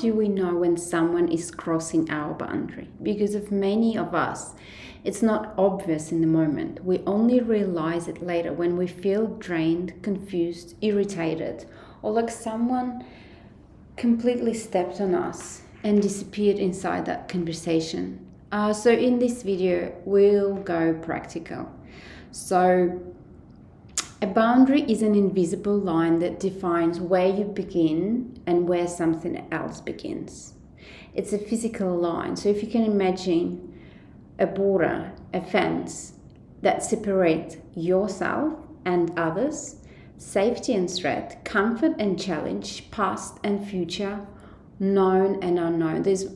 do we know when someone is crossing our boundary? Because of many of us, it's not obvious in the moment. We only realize it later when we feel drained, confused, irritated, or like someone completely stepped on us and disappeared inside that conversation. So in this video, we'll go practical. So a boundary is an invisible line that defines where you begin and where something else begins. It's a physical line. So if you can imagine a border, a fence that separates yourself and others, safety and threat, comfort and challenge, past and future, known and unknown. There's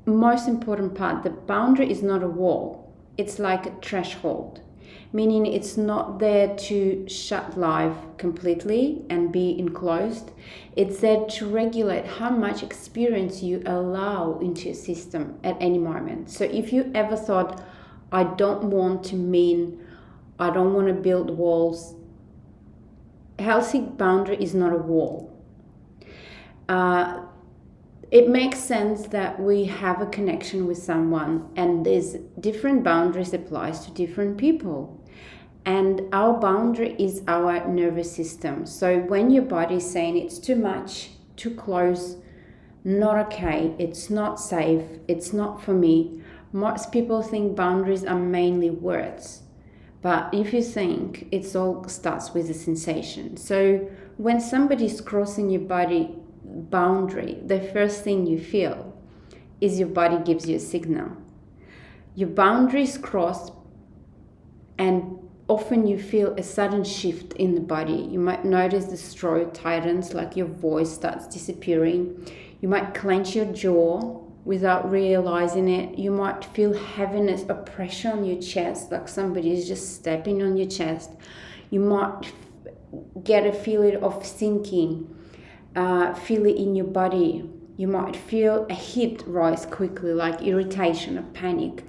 most important part, the boundary is not a wall. It's like a threshold, meaning it's not there to shut life completely and be enclosed. It's there to regulate how much experience you allow into your system at any moment. So if you ever thought, I don't want to build walls, a healthy boundary is not a wall. It makes sense that we have a connection with someone and there's different boundaries applies to different people. And our boundary is our nervous system. So when your body is saying it's too much, too close, not okay, it's not safe, it's not for me, most people think boundaries are mainly words. But if you think, it all starts with a sensation. So when somebody's crossing your body boundary, the first thing you feel is your body gives you a signal. Your boundaries cross, and often you feel a sudden shift in the body. You might notice the throat tightens, like your voice starts disappearing. You might clench your jaw without realizing it. You might feel heaviness or pressure on your chest, like somebody is just stepping on your chest. You might get a feeling of sinking. Feel it in your body. You might feel a heat rise quickly, like irritation or panic.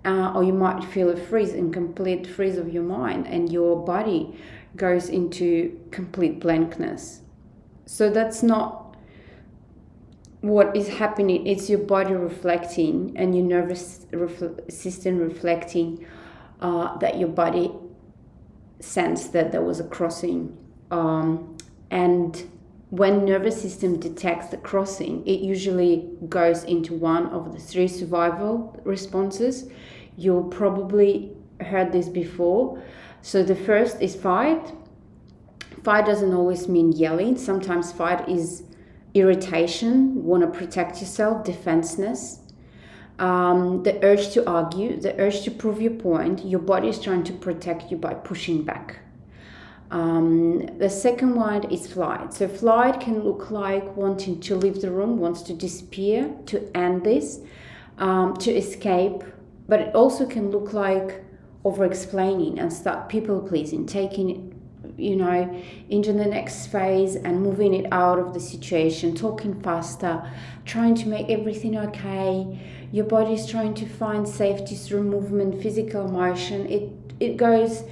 Or you might feel a complete freeze of your mind, and your body goes into complete blankness. So that's not what is happening. It's your body reflecting and your nervous system reflecting that your body sensed that there was a crossing. And when nervous system detects the crossing, it usually goes into one of the 3 survival responses. You probably heard this before. So the first is fight. Fight doesn't always mean yelling. Sometimes fight is irritation, want to protect yourself, defenseness. The urge to argue, the urge to prove your point. Your body is trying to protect you by pushing back. The second one is flight. So flight can look like wanting to leave the room, wants to disappear, to end this, to escape. But it also can look like over-explaining and start people-pleasing, taking it, into the next phase and moving it out of the situation, talking faster, trying to make everything okay. Your body is trying to find safety through movement, physical motion. It goes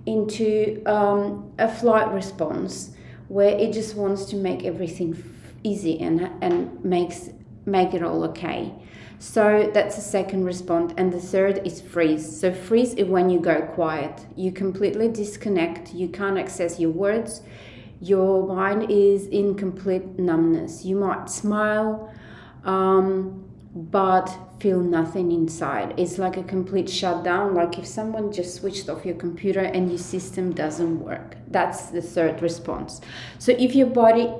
into a flight response where it just wants to make everything easy and make it all okay. So that's the second response. And the third is freeze. So freeze is when you go quiet. You completely disconnect. You can't access your words. Your mind is in complete numbness. You might smile, but feel nothing inside. It's like a complete shutdown, like if someone just switched off your computer and your system doesn't work. That's the third response. So if your body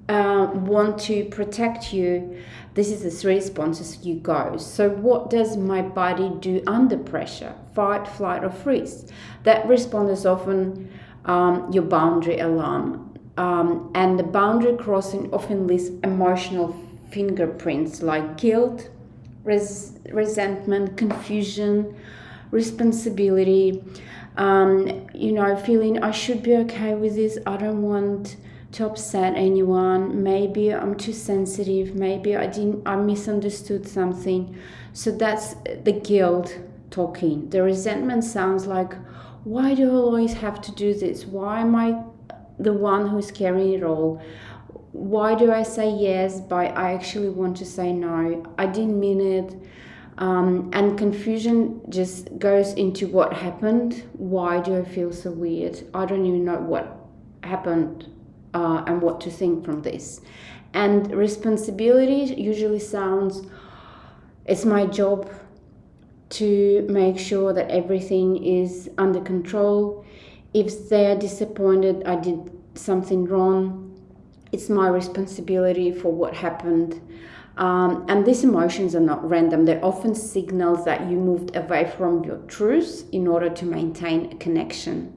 want to protect you, this is the 3 responses you go. So what does my body do under pressure? Fight, flight, or freeze? That response is often your boundary alarm. And the boundary crossing often leaves emotional fingerprints like guilt, resentment, confusion, responsibility, feeling I should be okay with this, I don't want to upset anyone, maybe I'm too sensitive, maybe I misunderstood something. So that's the guilt talking. The resentment sounds like, why do I always have to do this? Why am I the one who's carrying it all? why do I say yes, but I actually want to say no? I didn't mean it. And confusion just goes into what happened. Why do I feel so weird? I don't even know what happened and what to think from this. And responsibility usually sounds, it's my job to make sure that everything is under control. If they're disappointed I did something wrong, it's my responsibility for what happened. And these emotions are not random. They're often signals that you moved away from your truth in order to maintain a connection.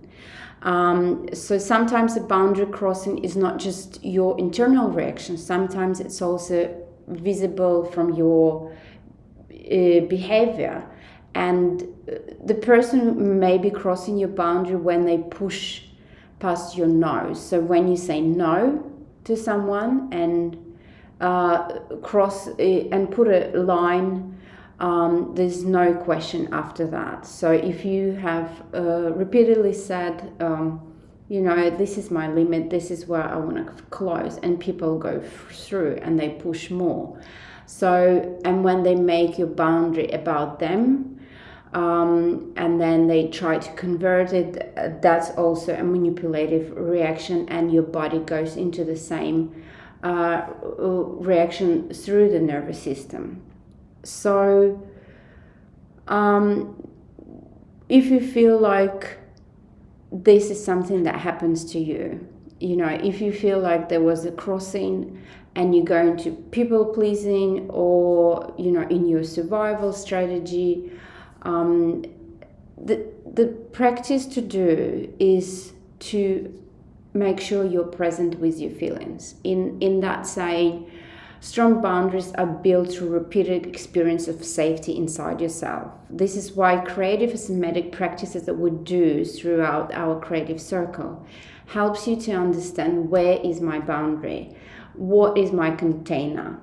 So sometimes the boundary crossing is not just your internal reaction. Sometimes it's also visible from your behavior. And the person may be crossing your boundary when they push past your no. So when you say no to someone and cross and put a line, there's no question after that. So if you have repeatedly said, this is my limit, this is where I want to close, and people go through and they push more. So, and when they make your boundary about them, and then they try to convert it, that's also a manipulative reaction, and your body goes into the same reaction through the nervous system. So if you feel like this is something that happens to you, if you feel like there was a crossing and you go into people pleasing, or in your survival strategy, the practice to do is to make sure you're present with your feelings. In that saying, strong boundaries are built through repeated experience of safety inside yourself. This is why creative somatic practices that we do throughout our creative circle helps you to understand, where is my boundary? What is my container?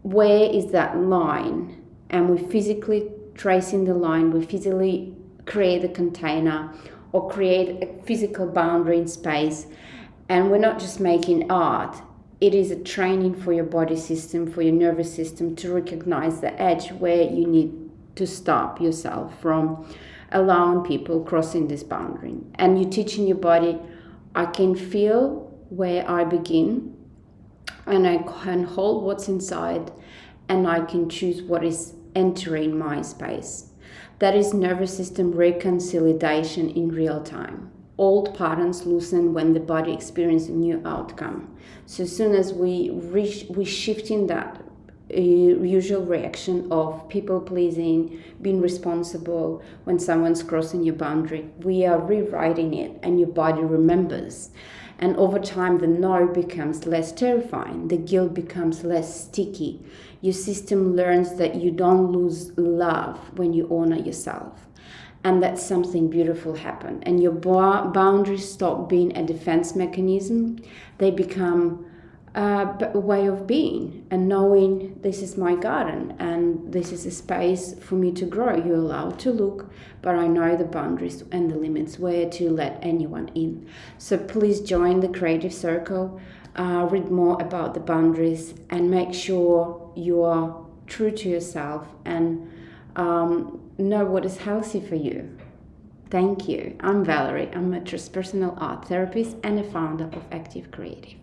Where is that line? And we physically tracing the line, we physically create a container or create a physical boundary in space. And we're not just making art, it is a training for your body system, for your nervous system, to recognize the edge where you need to stop yourself from allowing people crossing this boundary. And you're teaching your body, I can feel where I begin, and I can hold what's inside, and I can choose what is entering my space. That is nervous system reconciliation in real time. Old patterns loosen when the body experiences a new outcome. So as soon as we shift in that usual reaction of people pleasing, being responsible when someone's crossing your boundary, we are rewriting it, and your body remembers. And over time, the no becomes less terrifying. The guilt becomes less sticky. Your system learns that you don't lose love when you honor yourself. And that something beautiful happen. And your boundaries stop being a defense mechanism. They become a way of being, and knowing, this is my garden and this is a space for me to grow. You're allowed to look, but I know the boundaries and the limits where to let anyone in. So please join the Creative Circle, read more about the boundaries, and make sure you are true to yourself and know what is healthy for you. Thank you. I'm Valerie. I'm a transpersonal art therapist and a founder of Active Creative.